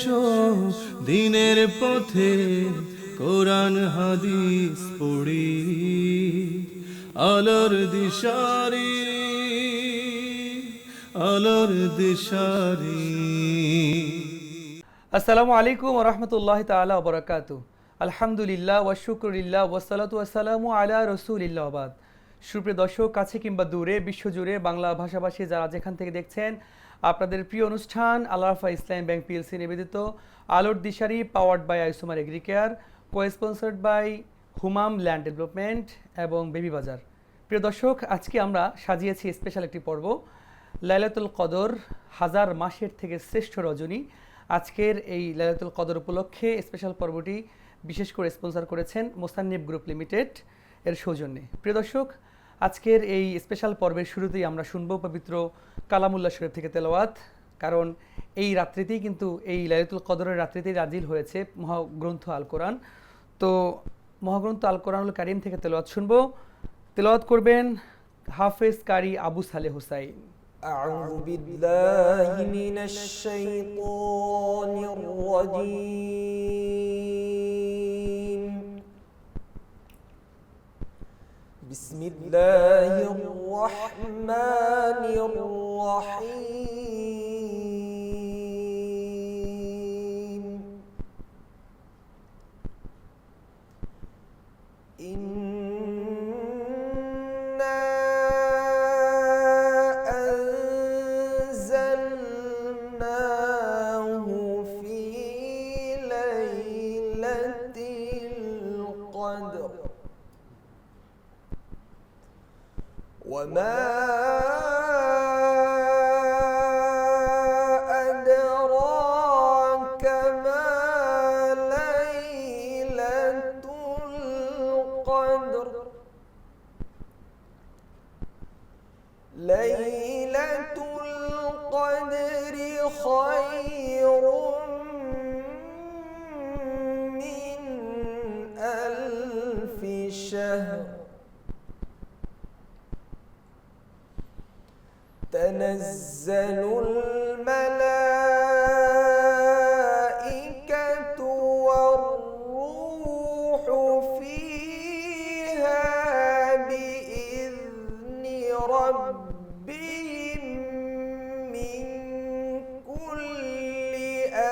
এসো দিনের পথে কোরআন হাদিস পড়ি আলোর দিশারি আলোর দিশারি। আসসালামু আলাইকুম ওয়া রাহমাতুল্লাহি তাআলা ওয়া বারাকাতুহু। আলহামদুলিল্লাহ ওয়া শুকরুলিল্লাহ ওয়া সালাতু ওয়া সালামু আলা রাসূলিল্লাহ ওয়া বাদ। সুপ্রিয় দর্শক, কাছে কিংবা দূরে বিশ্বজুড়ে বাংলা ভাষাভাষী যারা যেখান থেকে দেখছেন, আপনাদের প্রিয় অনুষ্ঠান আল রাফা ইসলামী ব্যাংক পিএলসি নিবেদিত আলোর দিশারি, পাওয়ার্ড বাই আইসুমার এগ্রিকেয়ার, কো-স্পন্সর্ড বাই হুমাম ল্যান্ড ডেভেলপমেন্ট এবং বেবি বাজার। প্রিয় দর্শক, আজকে আমরা সাজিয়েছি স্পেশাল একটি পর্ব, লাইলাতুল কদর, হাজার মাসের থেকে শ্রেষ্ঠ রজনী। আজকের এই লাইলাতুল কদর উপলক্ষে স্পেশাল পর্বটি বিশেষ করে স্পন্সর করেছেন মোসান্নিফ গ্রুপ লিমিটেড এর সৌজন্যে। প্রিয় দর্শক, আজকের এই স্পেশাল পর্বের শুরুতেই আমরা শুনব পবিত্র কালামুল্লাহ শরীফ থেকে তেলাওয়াত, কারণ এই রাত্রিতেই কিন্তু এই লাইলাতুল কদরের রাত্রিতেই নাজিল হয়েছে মহাগ্রন্থ আল কোরআন। তো মহাগ্রন্থ আল কোরআনুল কারীম থেকে তেলাওয়াত শুনব। তেলাওয়াত করবেন হাফেজ কারি আবু সালেহ হুসাইন। أعوذ بالله من الشيطان الرجيم. بسم الله الرحمن الرحيم. وما أدراك ما ليلة القدر. ليلة القدر خير من ألف شهر. تنزل الملائكة والروح فيها بإذن ربهم من كل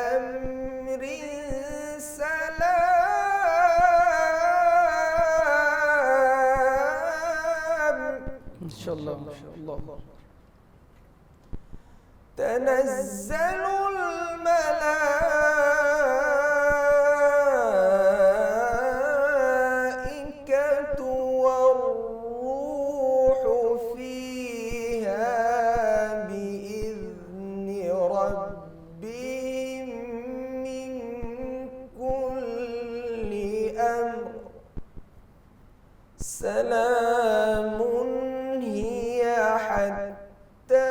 أمر سلام. إن شاء الله إن شاء الله. تنزل الملائكة والروح فيها بإذن ربهم من كل أمر سلام هي حتى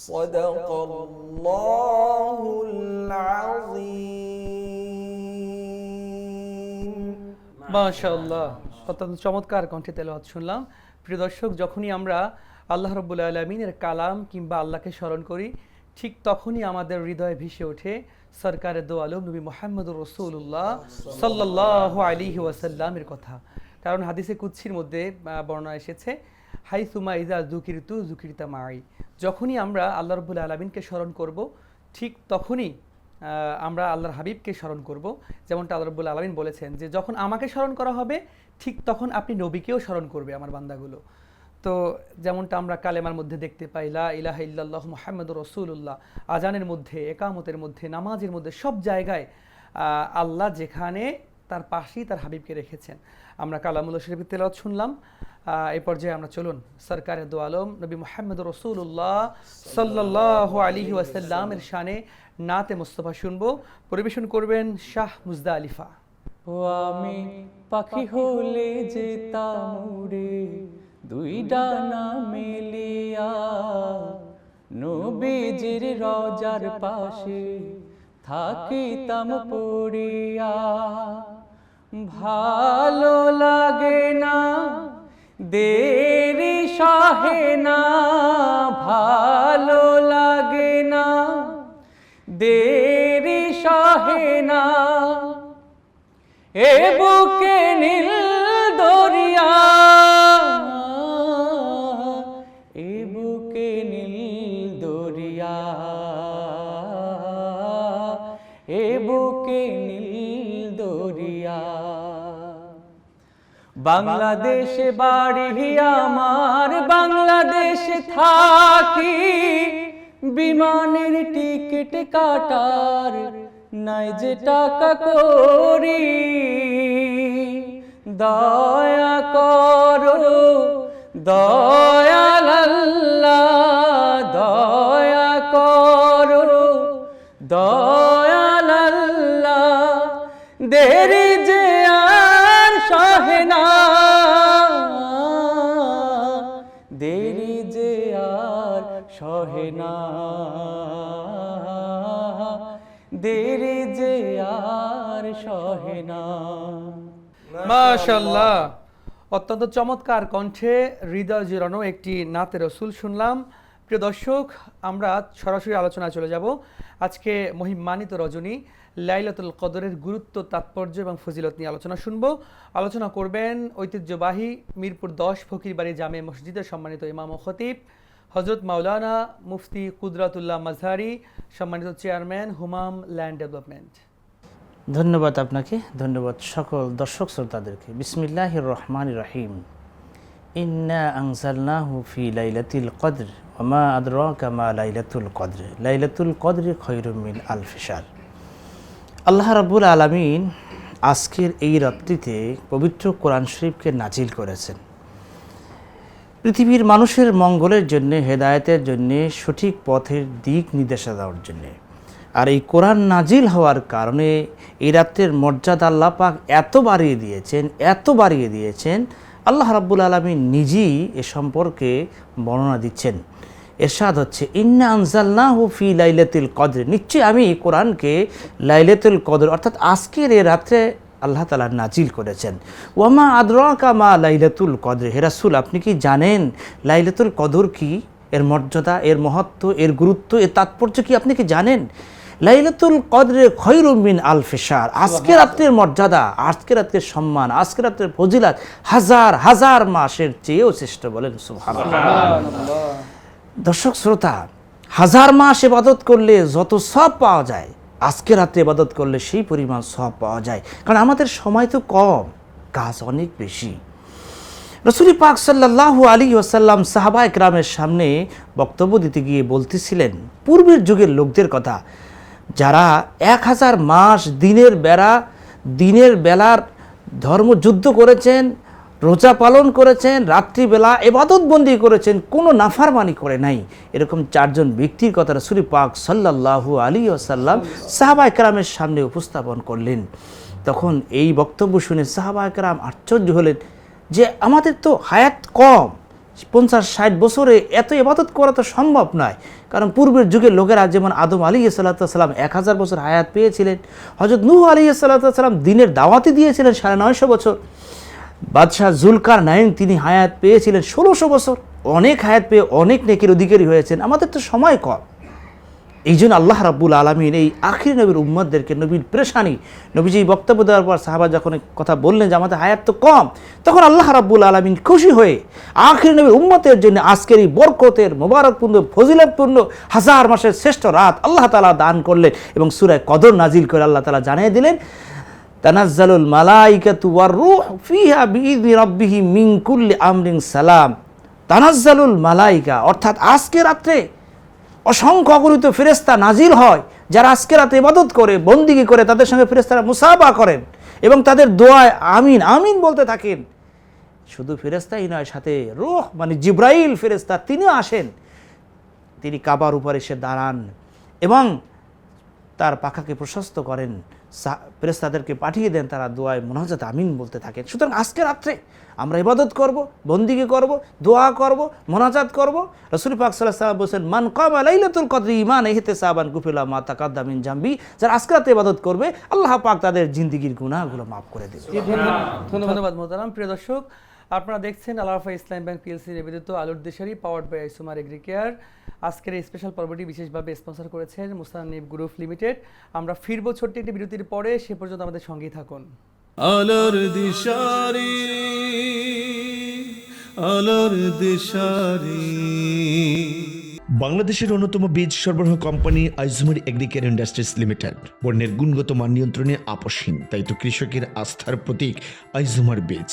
صدق الله العظيم. মাশাআল্লাহ, অত্যন্ত চমৎকার কণ্ঠে তেলাওয়াত শুনলাম। প্রিয় দর্শক, যখনই আমরা আল্লাহ রাব্বুল আলামিনের কালাম কিংবা আল্লাহকে স্মরণ করি, ঠিক তখনই আমাদের হৃদয়ে ভেসে ওঠে সরকারে দো আলম নবী মুহাম্মদুর রাসূলুল্লাহ সাল্লাল্লাহু আলাইহি ওয়াসাল্লামের কথা। কারণ হাদিসে কুদসির মধ্যে বর্ণনা এসেছে, হাইসুমা ইযা যুকিরতু যুকিরতা মাই। যখনই আমরা আল্লাহ রাব্বুল আলামিনকে স্মরণ করব, ঠিক তখনই আমরা আল্লাহর হাবিবকে স্মরণ করব। যেমনটা আল্লাহ রাব্বুল আলামিন বলেছেন যে যখন আমাকে স্মরণ করা হবে, ঠিক তখন আপনি নবীকেও স্মরণ করবে আমার বান্দাগুলো। তো যেমনটা আমরা কালেমার মধ্যে দেখতে পাই, লা ইলাহা ইল্লাল্লাহু মুহাম্মাদুর রাসূলুল্লাহ, আজানের মধ্যে, একামতের মধ্যে, নামাজের মধ্যে, সব জায়গায় আল্লাহ যেখানে তার পাশেই তার হাবিবকে রেখেছেন। আমরা কালামুল্লাহ শরীফের তেলাওয়াত শুনলাম। এই পর্যায়ে আমরা চলুন সরকারে দো আলম নবী মুহাম্মদ রাসূলুল্লাহ সাল্লাল্লাহু আলাইহি ওয়াসাল্লামের শানে নাতে মুস্তাফা শুনবো। পরিবেশন করবেন শাহ মুজদা আলিফা। ও আমি পাখি হলে যেতাম উড়ে দুই ডানা মেলিয়া, নবীজির রওজার পাশে থাকিতাম পড়িয়া। ভালো লাগে না দেরি সহে না, দেরি সহে না, এ বুকে নীল দরিয়া, এ বুকে নীল দরিয়া, এ বুকে নীল দরিয়া। বাংলাদেশে বাড়ি আমার, বাংলাদেশে থাকি, বিমানের টিকিট কাটার নাই যে টাকা করি। দয়া করো দয়াল আল্লাহ, দয়া করো দয়াল আল্লাহ, দেরি যে আর সহে না, দেরি যে আর সহে না, দেরি যে আর সহে না। মাশাআল্লাহ, অত্যন্ত চমৎকার কণ্ঠে হৃদয় জুড়ানো একটি নাতে রসুল শুনলাম। প্রিয় দর্শক, আমরা সরাসরি আলোচনায় চলে যাব। আজকে মহিমান্বিত রজনী লাইলাতুল কদরের গুরুত্ব, তাৎপর্য এবং ফজিলত নিয়ে আলোচনা শুনব। আলোচনা করবেন ঐতিহ্যবাহী মিরপুর 10 ফকিরবাড়ি জামে মসজিদের সম্মানিত ইমাম ও খতিব হজরত মাওলানা মুফতি কুদরাতুল্লাহ মাজহারি, সম্মানিত চেয়ারম্যান হুমাম ল্যান্ড ডেভেলপমেন্ট। ধন্যবাদ আপনাকে, ধন্যবাদ সকল দর্শক শ্রোতাদেরকে। বিসমিল্লাহির রহমানির রহিম। ইন্না আনজালনাহু ফি লাইলাতিল কদর ওয়া মা আদরাকা মা লাইলাতুল কদর, লাইলাতুল কদরি খায়রুম মিন আলফি শাহর। আল্লাহ রাব্বুল আলামিন আজকের এই রাত্রিতে পবিত্র কোরআন শরীফকে নাজিল করেছেন পৃথিবীর মানুষের মঙ্গলের জন্য, হেদায়েতের জন্য, সঠিক পথের দিক নির্দেশনা দেওয়ার জন্য। আর এই কোরআন নাজিল হওয়ার কারণে এই রাত্রের মর্যাদা আল্লাহ পাক এত বাড়িয়ে দিয়েছেন, এত বাড়িয়ে দিয়েছেন, আল্লাহ রাব্বুল আলামিন নিজেই এ সম্পর্কে বর্ণনা দিচ্ছেন। এরশাদ হচ্ছে, ইন্না আনজালনাহু ফি লাইলাতুল কদর, নিশ্চয়ই আমি কোরআনকে লাইলাতুল কদর অর্থাৎ আজকের এই রাত্রে আল্লাহ তাআলা নাজিল করেছেন। ওয়ামা আদরাকা মা লাইলাতুল কদর, হে রাসূল আপনি কি জানেন লাইলাতুল কদর কি, এর মর্যাদা, এর মহত্ব, এর গুরুত্ব, এর তাৎপর্য কি আপনি কি জানেন? লাইলাতুল কদরে খায়রুম মিন আলফি শাহর, আজকের রাত্রের মর্যাদা, আজকের রাত্রের সম্মান, আজকের রাত্রের ফজিলত হাজার হাজার মাসের চেয়েও শ্রেষ্ঠ। বলেন সুবহানাল্লাহ। দর্শক শ্রোতা, হাজার মাস ইবাদত করলে যত সওয়াব পাওয়া যায়, আজকে রাত্রে ইবাদত করলে সেই পরিমাণ সওয়াব পাওয়া যায়। কারণ আমাদের সময় তো কম, কাজ অনেক বেশি। রাসূল পাক সাল্লাল্লাহু আলাইহি ওয়াসাল্লাম সাহাবা একরামের সামনে বক্তব্য দিতে গিয়ে বলতেছিলেন পূর্বের যুগের লোকদের কথা, যারা 1000 মাস দিনের বেলার ধর্মযুদ্ধ করেছেন, রোজা পালন করেছেন, রাত্রিবেলা ইবাদত বন্দি করেছেন, কোনো নাফরমানি করে নাই। এরকম 4 জন ব্যক্তির কথা রাসূল পাক সাল্লাল্লাহু আলাইহি ওয়াসাল্লাম সাহাবা একরামের সামনে উপস্থাপন করলেন। তখন এই বক্তব্য শুনে সাহাবা একরাম আশ্চর্য হলেন যে আমাদের তো হায়াত কম, 50-60 বছরে এত ইবাদত করা তো সম্ভব নয়। কারণ পূর্বের যুগের লোকেরা যেমন আদম আলাইহিস সালাম 1000 বছর হায়াত পেয়েছিলেন, হযরত নূহ আলাইহিস সালাম দিনের দাওয়াতি দিয়েছিলেন 950 বছর, বাদশাহ জুলকারনাইন তিনি হায়াত পেয়েছিলেন 1600 বছর। অনেক হায়াত পেয়ে অনেক নেকির অধিকারী হয়েছেন, আমাদের তো সময় কম। এই জন্য আল্লাহ রাব্বুল আলামিন এই আখির নবীর উম্মতদেরকে, নবীর পেরেশানি, নবীজি বক্তব্য দেওয়ার পর সাহাবা যখন কথা বললেন যে আমাদের হায়াত তো কম, তখন আল্লাহ রাব্বুল আলামিন খুশি হয়ে আখির নবীর উম্মতের জন্য আজকের এই বরকতের মোবারকপূর্ণ ফজিলতপূর্ণ হাজার মাসের শ্রেষ্ঠ রাত আল্লাহ তাআলা দান করলেন এবং সূরা কদর নাজিল করে আল্লাহ তাআলা জানিয়ে দিলেন, তানাজ্জালুল মালাইকাতু ওয়ার রূহ ফিহা বিইذনি রাব্বিহিম মিন কুল্লি আমরিন সালাম। তানাজ্জালুল মালাইকা অর্থাৎ আজকে রাতে অসংখ্য অগণিত ফেরেশতা নাজিল হয়, যারা আজকে রাতে ইবাদত করে, বন্দিগি করে, তাদের সঙ্গে ফেরেশতারা মুসাফা করেন এবং তাদের দোয়ায় আমিন আমিন বলতে থাকেন। শুধু ফেরেশতাই নয়, সাথে রূহ মানে জিবরাইল ফেরেশতা তিনিও আসেন, তিনি কাবার উপরে এসে দাঁড়ান এবং তার পাখাকে প্রশস্ত করেন, ফেরেশতাদেরকে পাঠিয়ে দেন, তারা দোয়ায় মুনাজাত আমিন বলতে থাকেন। সুতরাং আজকে রাত্রে আমরা ইবাদত করব, বন্দিগি করব, দোয়া করব, মুনাজাত করব। রাসূল পাক সাল্লাল্লাহু আলাইহি ওয়াসাল্লাম বলেন, মান কামা লাইলাতুল কদরি ঈমানান ইহতিসাবান গুফিরা মা তাকাদ্দামা মিন জামবি, যারা আজকে রাতে ইবাদত করবে আল্লাহ পাক তাদের জিন্দেগীর গুনাহগুলো মাফ করে দেবে। ধন্যবাদ মোহতারাম। প্রিয় দর্শক, আপনারা দেখছেন আল আরাফাহ ইসলাম ব্যাংক পিএলসি নিবেদিত আলোর দেশারি পাওয়ার্ড বাই আইসুমার এগ্রিকেয়ার। আজকের এই স্পেশাল পর্বটি বিশেষভাবে স্পন্সর করেছেন মুসান্নিফ গ্রুপ লিমিটেড। আমরা ফিরবো ছোট্ট একটি বিরতির পরে, সে পর্যন্ত আমাদের সঙ্গেই থাকুন। আলোর দিশারি, আলোর দিশারি। বাংলাদেশের অন্যতম বীজ সরবরাহ কোম্পানি আইজুমার এগ্রিকেয়ার ইন্ডাস্ট্রিজ লিমিটেড পণ্যের গুণগত মান নিয়ন্ত্রণে আপোষহীন, তাই তো কৃষকের আস্থার প্রতীক আইজুমার বীজ।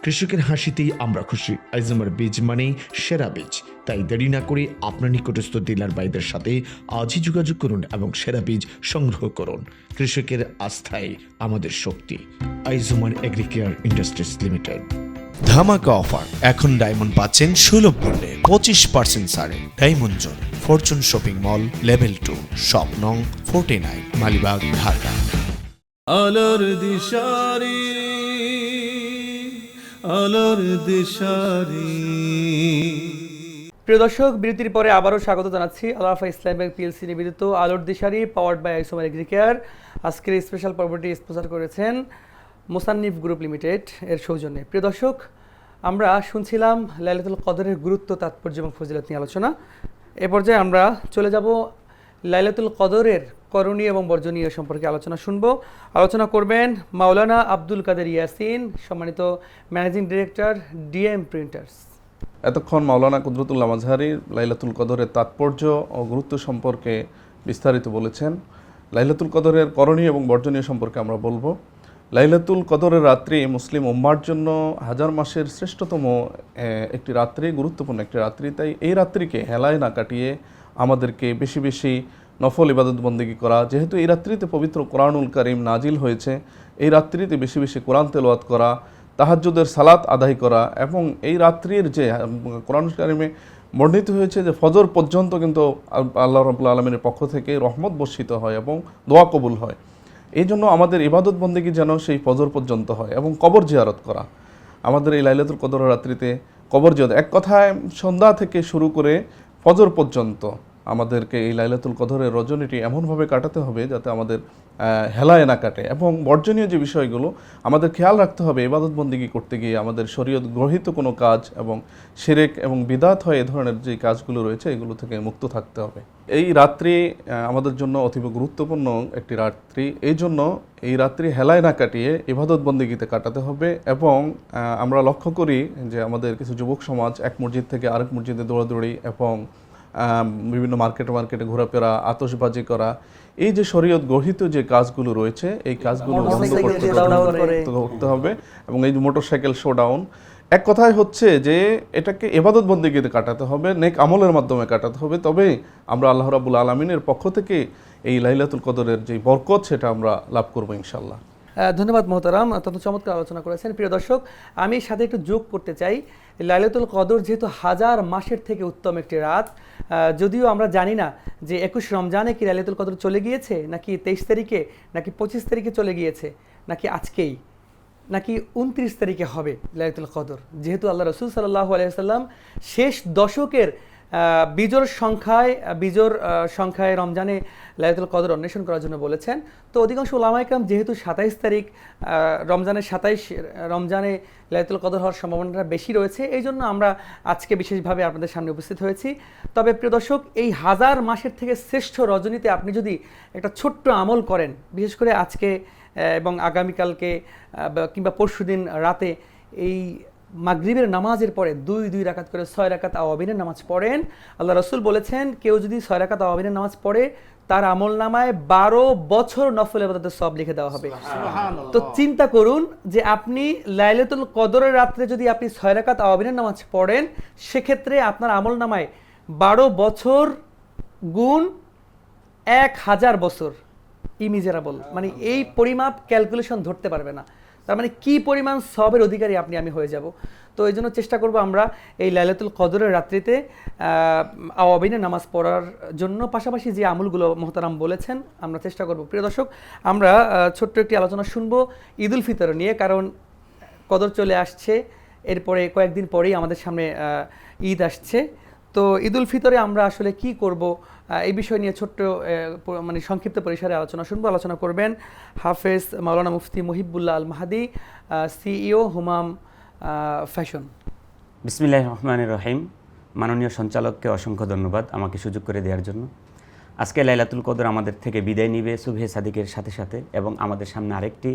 কৃষকের হাসিতেই আমরা খুশি। আইজুমার বীজ মানেই সেরা বীজ, তাই দেরি না করে আপনার নিকটস্থ ডিলার ভাইদের সাথে আজই যোগাযোগ করুন এবং সেরা বীজ সংগ্রহ করুন। কৃষকের আস্থাই আমাদের শক্তি। আইজুমার এগ্রিকেয়ার ইন্ডাস্ট্রিজ লিমিটেড। ধামাকা অফার, এখন ডায়মন্ড পাচ্ছেন সুলভ মূল্যে 25% ছাড়ে। Diamond zone, Fortune shopping mall, level 2, shop নং 49, মালিবাগ, ঢাকা। আলোর দিশারি, আলোর দিশারি। প্রিয় দর্শক, বিরতির পরে আবারও স্বাগত জানাচ্ছি আল আরাফাহ ইসলাম ব্যাংক পিএলসি নিবেদিত আলোর দিশারি পাওয়ার্ড বাই আইসুমার এগ্রিকেয়ার। আজকের স্পেশাল পর্বটি স্পন্সর করেছেন মুসান্নিফ গ্রুপ লিমিটেড এর সৌজন্যে। প্রিয় দর্শক, আমরা শুনছিলাম লাইলাতুল কদরের গুরুত্ব, তাৎপর্য এবং ফজিলত নিয়ে আলোচনা। এ পর্যায়ে আমরা চলে যাব লাইলাতুল কদরের করণীয় এবং বর্জনীয় সম্পর্কে আলোচনা শুনবো। আলোচনা করবেন মাওলানা আব্দুল কাদের ইয়াসিন, সম্মানিত ম্যানেজিং ডিরেক্টর, ডিএম প্রিন্টার্স। এতক্ষণ মাওলানা কুদরতুল্লাহ মাযহারীর লাইলাতুল কদরের তাৎপর্য ও গুরুত্ব সম্পর্কে বিস্তারিত বলেছেন। লাইলাতুল কদরের করণীয় এবং বর্জনীয় সম্পর্কে আমরা বলবো। লাইলাতুল কদরের রাত্রি মুসলিম উম্মার জন্য হাজার মাসের শ্রেষ্ঠতম একটি রাত্রি, গুরুত্বপূর্ণ একটি রাত্রি। তাই এই রাত্রিকে হেলায় না কাটিয়ে আমাদেরকে বেশি বেশি নফল ইবাদত বন্দেগী করা, যেহেতু এই রাত্রিতে পবিত্র কোরআনুল কারীম নাজিল হয়েছে, এই রাত্রিতে বেশি বেশি কোরআন তেলাওয়াত করা, তাহাজ্জুদের সালাত আদায় করা, এবং এই রাত্রির যে কোরআনুল কারীমে বর্ণিত হয়েছে যে ফজর পর্যন্ত কিন্তু আল্লাহ রাব্বুল আলামিনের পক্ষ থেকে রহমত বর্ষিত হয় এবং দোয়া কবুল হয়। এই জন্য আমাদের ইবাদত বন্দেগী যেন সেই ফজর পর্যন্ত হয়, এবং কবর জিয়ারত করা। আমাদের এই লাইলাতুল কদরের রাত্রিতে কবর জিয়ারত, এক কথায় সন্ধ্যা থেকে শুরু করে ফজর পর্যন্ত আমাদেরকে এই লাইলাতুল কদরের রজনীটি এমনভাবে কাটাতে হবে যাতে আমাদের হেলায় না কাটে। এবং বর্জনীয় যে বিষয়গুলো আমাদের খেয়াল রাখতে হবে, ইবাদত বন্দেগী করতে গিয়ে আমাদের শরীয়ত গ্রহীত কোনো কাজ এবং শিরক এবং বিদআত হয় এ ধরনের যে কাজগুলো রয়েছে এগুলো থেকে মুক্ত থাকতে হবে। এই রাত্রি আমাদের জন্য অতীব গুরুত্বপূর্ণ একটি রাত্রি, এই জন্য এই রাত্রি হেলায় না কাটিয়ে ইবাদত বন্দেগীতে কাটাতে হবে। এবং আমরা লক্ষ্য করি যে আমাদের কিছু যুবক সমাজ এক মসজিদ থেকে আরেক মসজিদে দৌড়াদৌড়ি এবং বিভিন্ন মার্কেটে ঘোরাফেরা, আতশবাজি করা, এই যে শরীয়ত গঠিত যে কাজগুলো রয়েছে এই কাজগুলো বন্ধ করতে হবে। এবং এই যে মোটরসাইকেল শোডাউন, এক কথায় হচ্ছে যে এটাকে ইবাদত বন্দেগীতে কাটাতে হবে, নেক আমলের মাধ্যমে কাটাতে হবে। তবে আমরা আল্লাহ রাব্বুল আলামিনের পক্ষ থেকে এই লাইলাতুল কদরের যে বরকত সেটা আমরা লাভ করবো ইনশাআল্লাহ। ধন্যবাদ মোহতারাম, অত্যন্ত চমৎকার আলোচনা করেছেন। প্রিয় দর্শক, আমি সাথে একটু যোগ করতে চাই, লাইলাতুল কদর যেহেতু হাজার মাসের থেকে উত্তম একটি রাত, যদিও আমরা জানি না যে 21 রমজানে কি লাইলাতুল কদর চলে গিয়েছে, নাকি 23 তারিখে, নাকি 25 তারিখে চলে গিয়েছে, নাকি আজকেই, নাকি 29 তারিখে হবে লাইলাতুল কদর। যেহেতু আল্লাহ রাসূল সাল্লাল্লাহু আলাইহি ওয়াসাল্লাম শেষ দশকের বিজোড় সংখ্যায় রমজানে লাইলাতুল কদর অন্বেষণ করার জন্য বলেছেন। তো অধিকাংশ উলামায়ে কেরাম যেহেতু 27 তারিখ রমজানে লাইলাতুল কদর হওয়ার সম্ভাবনাটা বেশি রয়েছে, এই জন্য আমরা আজকে বিশেষভাবে আপনাদের সামনে উপস্থিত হয়েছি। তবে প্রিয় দর্শক, এই হাজার মাসের থেকে শ্রেষ্ঠ রজনীতে আপনি যদি একটা ছোট্ট আমল করেন, বিশেষ করে আজকে এবং আগামীকালকে কিংবা পরশুদিন রাতে এই মাগরিবের নামাজের পরে 2 রাকাত করে 6 রাকাত আওয়াবিনের নামাজ পড়েন, আল্লাহ রাসূল বলেছেন কেউ যদি 6 রাকাত আওয়াবিনের নামাজ পড়ে তার আমল নামায় 12 বছর নফল ইবাদতের সওয়াব লিখে দেওয়া হবে। তো চিন্তা করুন যে আপনি লাইলাতুল কদরের রাত্রে যদি আপনি 6 রাকাত আওয়াবিনের নামাজ পড়েন, সেক্ষেত্রে আপনার আমল নামায় 12 বছর গুণ 1000 বছর, ইমিজারেবল, মানে এই পরিমাপ ক্যালকুলেশন ধরতে পারবে না। তার মানে কি পরিমাণ সওয়াবের অধিকারী আমি হয়ে যাব। তো এই জন্য চেষ্টা করব আমরা এই লাইলাতুল কদরের রাত্রিতে আওয়াবিনের নামাজ পড়ার জন্য, পাশাপাশি যে আমলগুলো মোহতারাম বলেছেন আমরা চেষ্টা করব। প্রিয় দর্শক, আমরা ছোট্ট একটি আলোচনা শুনবো ঈদুল ফিতর নিয়ে, কারণ কদর চলে আসছে, এরপরে কয়েকদিন পরেই আমাদের সামনে ঈদ আসছে। তো ঈদুল ফিতরে আমরা আসলে কি করব এই বিষয় নিয়ে ছোট্ট মানে সংক্ষিপ্ত পরিসরে আলোচনা শুনবো। আলোচনা করবেন হাফেজ মাওলানা মুফতি মুহিবুল্লাহ আল মাহাদি, সিইও হুমাম ফ্যাশন। বিসমিল্লাহির রহমানির রহিম। মাননীয় সঞ্চালককে অসংখ্য ধন্যবাদ আমাকে সুযোগ করে দেওয়ার জন্য। আজকে লাইলাতুল কদর আমাদের থেকে বিদায় নিবে সুবহে সাদিকের সাথে সাথে, এবং আমাদের সামনে আরেকটি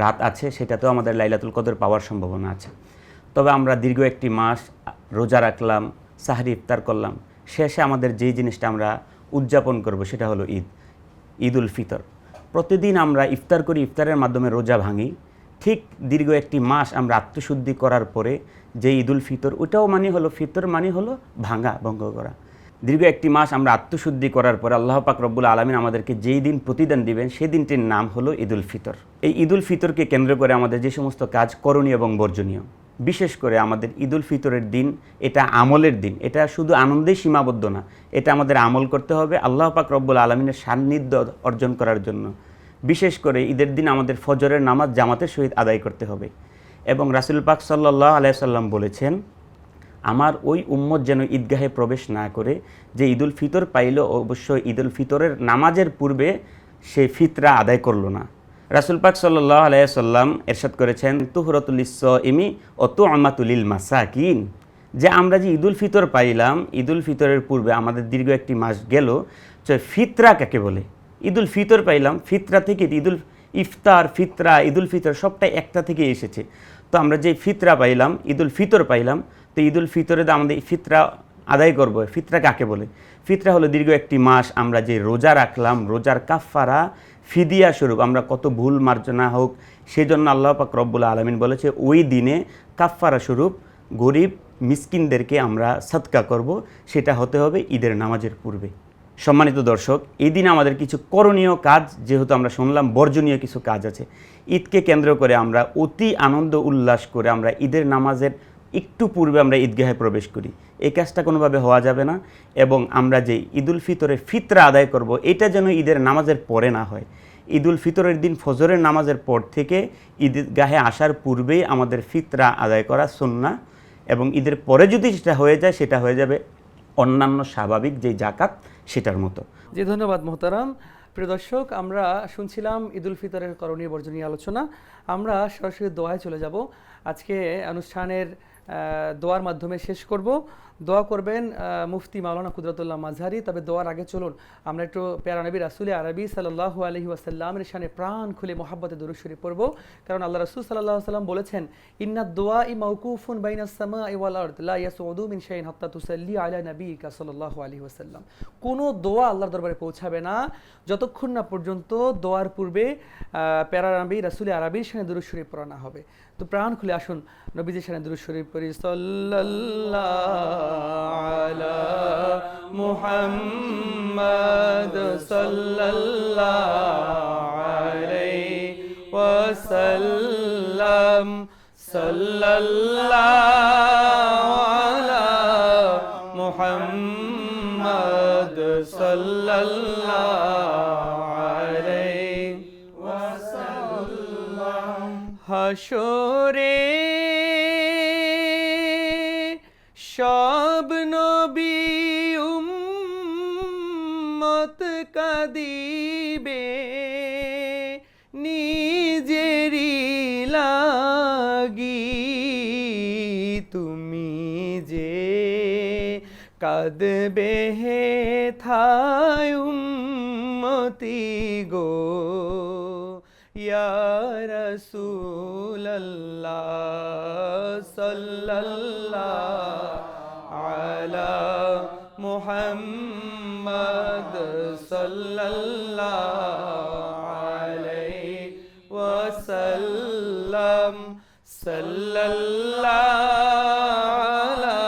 রাত আছে, সেটাতেও আমাদের লাইলাতুল কদর পাওয়ার সম্ভাবনা আছে। তবে আমরা দীর্ঘ একটি মাস রোজা রাখলাম, সাহরি ইফতার করলাম, শেষে আমাদের যেই জিনিসটা আমরা উদযাপন করব সেটা হলো ঈদুল ফিতর। প্রতিদিন আমরা ইফতার করি, ইফতারের মাধ্যমে রোজা ভাঙি। ঠিক দীর্ঘ একটি মাস আমরা আত্মশুদ্ধি করার পরে যে ঈদুল ফিতর, ওটাও মানে হলো ফিতর মানে হলো ভাঙা, ভঙ্গ করা। দীর্ঘ একটি মাস আমরা আত্মশুদ্ধি করার পরে আল্লাহ পাক রব্বুল আলামিন আমাদেরকে যেই দিন প্রতিদান দিবেন সেই দিনটির নাম হলো ঈদুল ফিতর। এই ঈদুল ফিতরকে কেন্দ্র করে আমাদের যে সমস্ত কাজ করণীয় এবং বর্জনীয়, বিশেষ করে আমাদের ঈদুল ফিতরের দিন এটা আমলের দিন, এটা শুধু আনন্দেই সীমাবদ্ধ না, এটা আমাদের আমল করতে হবে আল্লাহ পাক রব্বুল আলামিনের সান্নিধ্য অর্জন করার জন্য। বিশেষ করে ঈদের দিন আমাদের ফজরের নামাজ জামাতের সহিত আদায় করতে হবে। এবং রাসূল পাক সাল্লাল্লাহু আলাইহি সাল্লাম বলেছেন, আমার ওই উম্মত যেন ঈদগাহে প্রবেশ না করে যে ঈদুল ফিতর পাইল, অবশ্যই ঈদুল ফিতরের নামাজের পূর্বে সে ফিতরা আদায় করলো না। রাসূল পাক সাল্লাল্লাহু আলাইহি সাল্লাম ইরশাদ করেছেন, তুহরাতুল লিস-সাইমি ও তু'মাতুল লিল মাসাকিন, যে আমরা যে ঈদুল ফিতর পাইলাম, ঈদুল ফিতরের পূর্বে আমাদের দীর্ঘ একটি মাস গেল, ফিতরা কাকে বলে? ঈদুল ফিতর পাইলাম, ফিতরা থেকে ঈদুল ইফতার, ফিতরা, ঈদুল ফিতর সবটাই একটা থেকে এসেছে। তো আমরা যে ফিতরা পাইলাম, ঈদুল ফিতর পাইলাম, তো ঈদুল ফিতরে আমাদের ফিতরা আদায় করব। ফিতরা কাকে বলে? ফিতরা হলো দীর্ঘ একটি মাস আমরা যে রোজা রাখলাম, রোজার কাফারা, ফিদিয়া স্বরূপ আমরা কত ভুল মার্জনা হোক, সেই জন্য আল্লাহ পাক রব্বুল আলামিন বলেছে ওই দিনে কাফারা স্বরূপ গরিব মিসকিনদেরকে আমরা সদকা করব, সেটা হতে হবে ঈদের নামাজের পূর্বে। সম্মানিত দর্শক, এই দিনে আমাদের কিছু করণীয় কাজ, যেহেতু আমরা শুনলাম বর্জনীয় কিছু কাজ আছে, ঈদকে কেন্দ্র করে আমরা অতি আনন্দ উল্লাস করে আমরা ঈদের নামাজের একটু পূর্বে আমরা ঈদগাহে প্রবেশ করি, এই কাজটা কোনোভাবে হওয়া যাবে না। এবং আমরা যে ঈদুল ফিতরে ফিতরা আদায় করব, এটা যেন ঈদের নামাজের পরে না হয়। ঈদুল ফিতরের দিন ফজরের নামাজের পর থেকে ঈদগাহে আসার পূর্বেই আমাদের ফিতরা আদায় করা সুন্নাহ, এবং ঈদের পরে যদি সেটা হয়ে যায়, সেটা হয়ে যাবে অন্যান্য স্বাভাবিক যে জাকাত সেটার মতো। জি, ধন্যবাদ মোহতারাম। প্রিয় দর্শক, আমরা শুনছিলাম ঈদুল ফিতরের করণীয় বর্জনীয় আলোচনা। আমরা সরাসরি দোয়ায় চলে যাব। আজকে অনুষ্ঠানের দোয়ার মাধ্যমে শেষ করব। দোয়া করবেন মুফতি মাওলানা কুদরতুল্লাহ মাঝহারি। তবে দোয়ার আগে চলুন আমরা একটু প্যারা নবী রাসূল আরবি সাল্লাল্লাহু আলাইহি ওয়াসাল্লামের শানে প্রাণ খুলে মুহাব্বতে দুরূদ শরীফ পড়ব। কারণ আল্লাহ রাসূল সাল্লাল্লাহু আলাইহি ওয়াসাল্লাম বলেছেন, ইন্নাদ দুআই মাওকুফুন বাইনাস সামাই ওয়াল আরদ লা ইয়াসউদু মিন শাইইন হাত্তা তুসাল্লি আলা নবিয়িকা সাল্লাল্লাহু আলাইহি ওয়াসাল্লাম। কোনো দোয়া আল্লাহর দরবারে পৌঁছাবে না যতক্ষণ না পর্যন্ত দোয়ার পূর্বে প্যারা নবী রাসূল আরবির শানে দুরূদ শরীফ পড়া না হবে। তো প্রাণ খুলে আসুন নবীজির শানে দুরূদ শরীফ পড়ি। সাল্লাল্লাহু আলা মুহাম্মাদ সাল্লাল্লাহু আলাইহি ওয়াসাল্লাম। সাল্লাল্লাহু আলা মুহাম্মাদ সাল্লাল্লাহু আলাইহি ওয়াসাল্লাম। হাশরে সব নবী উম্মত কাঁদিবে, নিজেরি লাগি তুমি যে কাঁদবে হে থায় উম্মতি গো। ইয়া রাসূলাল্লাহ সাল্লাল্লাহু আলা মুহাম্মাদ সাল্লাল্লাহু আলাইহি ওয়াসাল্লাম। সাল্লাল্লাহু আলা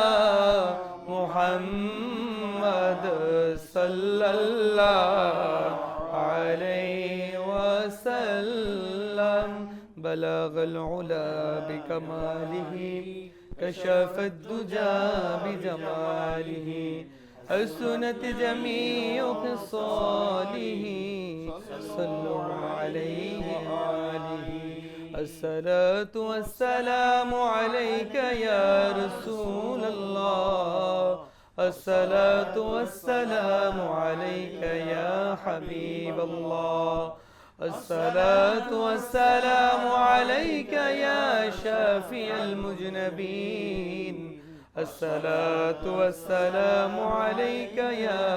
মুহাম্মাদ সাল্লাল্লাহু আলাইহি ওয়াসাল্লাম। বালাগাল উলা বিকামালিহি كشف الدجى بجماله حسنت جميع خصاله صلوا عليه وآله. الصلاة والسلام عليك يا رسول الله. الصلاة والسلام عليك يا حبيب الله. الصلاة والسلام عليك يا شافي المذنبين الصلاة والسلام عليك يا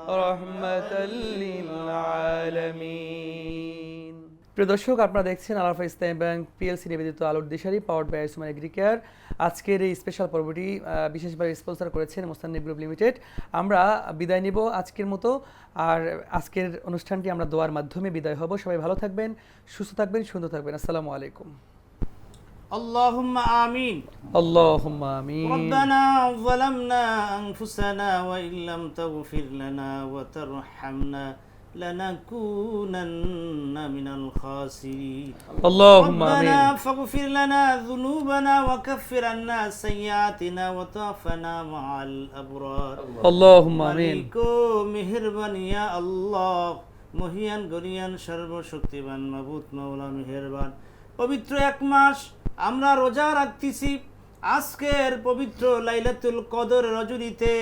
رحمة للعالمين প্রিয় দর্শক, আপনারা দেখছেন আল আরাফাহ ইসলামী ব্যাংক পিএলসি নিবেদিত আলোর দিশারি পাওয়ার্ড বাই আইসুমান এগ্রিকেয়ার। আজকের এই স্পেশাল পর্বটি বিশেষভাবে স্পন্সর করেছেন মোস্তানিব গ্রুপ লিমিটেড। আমরা বিদায় নিব আজকের মতো, আর আজকের অনুষ্ঠানটি আমরা দোয়ার মাধ্যমে বিদায় হব। সবাই ভালো থাকবেন, সুস্থ থাকবেন, সুন্দর থাকবেন। আসসালামু আলাইকুম। আল্লাহুম্মা আমিন। আল্লাহুম্মা আমিন। রব্বানা যালামনা আনফুসানা ওয়া ইল্লাম তাগফির লানা ওয়া তারহামনা লানাকুনান্না মিনাল খাসিরিন। আল্লাহুম্মা আমিন। রব্বানা ফাগফির লানা যুনুবানা ওয়া কাফির আন্না সাইয়্যাতিনা ওয়া তাওফানা মাআল আবরার। আল্লাহুম্মা আমিন। মালিকো মেহেরবানি ইয়া আল্লাহ, মহিয়ান গরিয়ান সর্বশক্তিমান মাবুদ মাওলা মেহেরবান। পবিত্র এক মাস আমরা রোজা রাখতেছি। আজকের পবিত্র লাইলাতুল কদর রজনীতে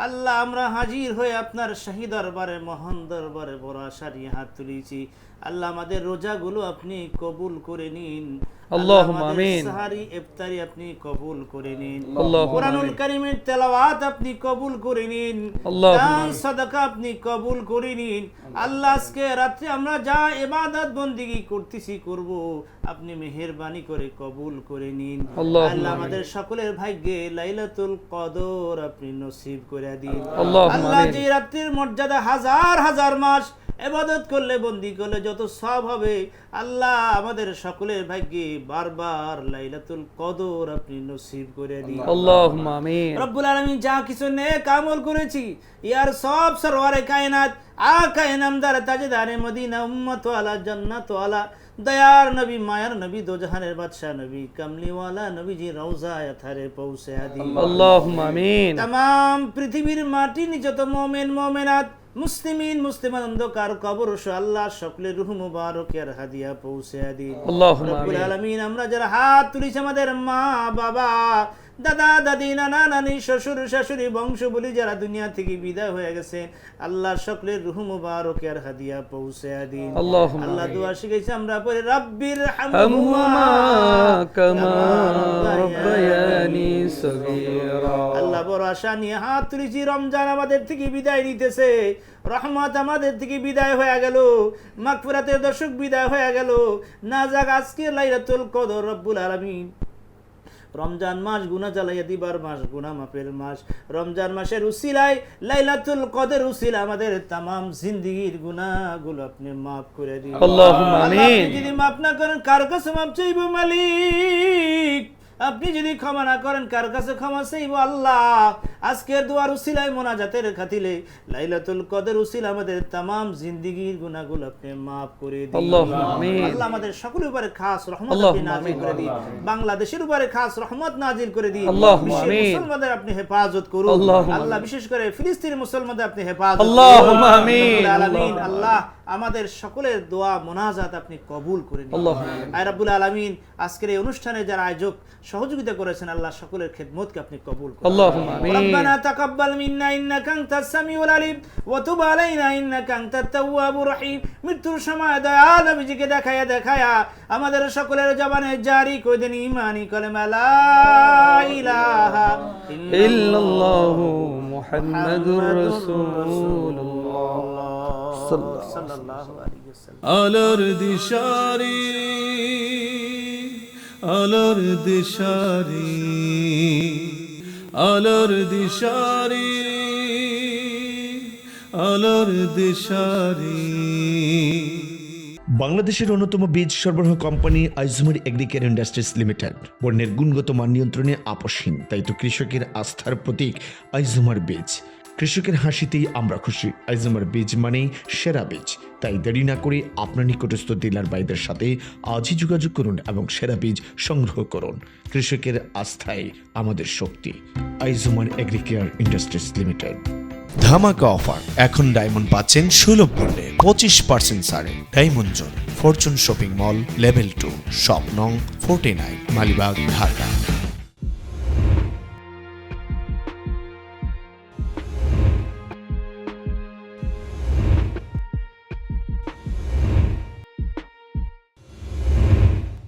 আল্লাহ আমরা হাজির হয়ে আপনার শাহী দরবারে, মহান দরবারে বড় আশা নিয়ে হাত তুলেছি। আল্লাহ আমাদের রোজাগুলো আপনি কবুল করে নিন। আল্লাহুম্মা আমিন। সাহারি ইফতারি আপনি কবুল করে নিন। আল্লাহুম্মা কোরআনুল কারীমের তেলাওয়াত আপনি কবুল করে নিন। আল্লাহুম্মা দান সাদাকা আপনি কবুল করে নিন। আল্লাহ আজকে রাত্রে আমরা যা ইবাদত বন্দেগী করতেছি করব, আপনি মেহেরবানি করে কবুল করে নিন। আল্লাহ আমাদের সকলের ভাগ্যে লাইলাতুল কদর আপনি নসিব করে দিন। আল্লাহ যে রাত্রির মর্যাদা হাজার হাজার মাস ইবাদত করলে, বন্দি করলে যত সওয়াব হবে, আল্লাহ আমাদের সকলের ভাগ্যে বারবার লাইলাতুল কদর আপনি নসিব করে দিন। আল্লাহুম্মা আমিন। রব্বুল আলামিন যা কিছু নেক আমল করেছি, ইয়ার সব সরওয়ারে কায়নাত আকা ইনামদার তাজদারে মদিনা উম্মত ওয়ালা জান্নাত ওয়ালা দয়ার নবী, মায়ার নবী, দোজাহানের বাদশা নবী, কামলিওয়ালা নবীজি রওজায় আথারে পৌঁছে দিন। আল্লাহুম্মা আমিন। तमाम পৃথিবীর মাটি যত মুমিন মুমিনাত, মুসলিমিন মুসলিমান অন্ধকার কবর আল্লাহ সকলের রূহ মুবারকের হাদিয়া পৌঁছে দিন। আল্লাহুম্মা রব্বুল আমিন। আলামিন আমরা যারা হাত তুলেছি, আমাদের মা বাবা, দাদা দাদি, নানা নানি, শ্বশুর শাশুড়ি, বংশ বলি যারা দুনিয়া থেকে বিদায় হয়ে গেছে, আল্লাহ সকলের রূহ মুবারকের হাদিয়া পৌঁছে দিন। আল্লাহুম্মা আল্লাহ দোয়া শিখেছি আমরা পড়ে, রব্বির হামহুমা কামা রাব্বায়ানি সগীরা। আল্লাহ বড় আশা নিয়ে হাত তুলেছি। রমজান আমাদের থেকে বিদায় নিতেছে, রহমত আমাদের থেকে বিদায় হয়ে গেল, মাগফিরাতের দশক বিদায় হয়ে গেল। না যাক আজকে লাইলাতুল কদর, রব্বুল আলামিন রমজান মাস গুনাহ জ্বালাইয়া দিবার মাস, গুনাহ মাফের মাস। রমজান মাসের উসিলায় লাইলাতুল কদর উসিলা আমাদের তামাম জিন্দেগীর গুনাহগুলো আপনি মাফ করে দিন। আল্লাহুম্মা আমিন। যদি মাফ না করেন কার কাছে মাফ চাইব মালিক? আপনি যদি ক্ষমা না করেন কার কাছে ক্ষমা চাইব আল্লাহ? আজকের দুয়ার উসিলায় মোনাজাতের খাতিলে লাইলাতুল কদর উসিলা আমাদের তামাম জিন্দেগীর গুনাহগুলো আপনি maaf করে দিন। আল্লাহুম্মা আমিন। আল্লাহ আমাদের সকলের উপরে খাস রহমত আপনি আল্লাহুম্মা নাযিল করে দিন। আমিন। বাংলাদেশের উপরে খাস রহমত নাযিল করে দিন। আল্লাহুম্মা বিশ্বের আমিন। মুসলমানদের আপনি হেফাজত করুন আল্লাহুম্মা আল্লাহ, আমিন। বিশেষ করে ফিলিস্তিনের মুসলমানদের আপনি হেফাজত করুন আল্লাহুম্মা আমিন। রব্বুল আলামিন। আল্লাহ আমাদের সকলের দোয়া মোনাজাত আপনি কবুল করে নিন। আল্লাহুম্মা আমিন। আয় রব্বুল আলামিন, আজকের এই অনুষ্ঠানে যারা আয়োজক সহযোগিতা করেছেন, আল্লাহ সকলের খেদমতকে আপনি কবুল করুন। আল্লাহুম্মা আমিন। রব্বানা তাকাব্বাল মিন্না ইন্নাকা আনতাস সামিউল আলিম ওয়া তুব আলাইনা ইন্নাকা আনতাত তাওয়াবুর রহিম। মৃত্যুর সময় দয়াল নবীজিকে দেখায়া আমাদের সকলের জবানে জারি করে দেন ঈমানি কলেমা লা ইলাহা ইল্লাল্লাহু মুহাম্মাদুর রাসূলুল্লাহ সাল্লাল্লাহু আলাইহি ওয়াসাল্লাম। আলোর দিশারি, আলোর দিশারি, আলোর দিশারি, আলোর দিশারি। বাংলাদেশের অন্যতম বীজ সরবরাহ কোম্পানি আইজুমারি এগ্রিকেয়ার ইন্ডাস্ট্রিজ লিমিটেড বন্যের গুণগত মান নিয়ন্ত্রণে আপোষহীন, তাই তো কৃষকের আস্থার প্রতীক আইজুমার বীজ। কৃষকের হাসিতেই আমরা খুশি। আইজুমার বীজ মানেই সেরা বীজ। তাই দেরি না করে আপনার নিকটস্থ ডিলার ভাইদের সাথে আজই যোগাযোগ করুন এবং সেরা বীজ সংগ্রহ করুন। কৃষকের আস্থায় আমাদের শক্তি। আইজুমার এগ্রিকেয়ার ইন্ডাস্ট্রিজ লিমিটেড। ধামাকা অফার, এখন ডায়মন্ড পাচ্ছেন সুলভ মূল্যে 25% ছাড়ে। Diamond zone, Fortune shopping mall, level 2, shop নং 49, মালিবাগ, ঢাকা।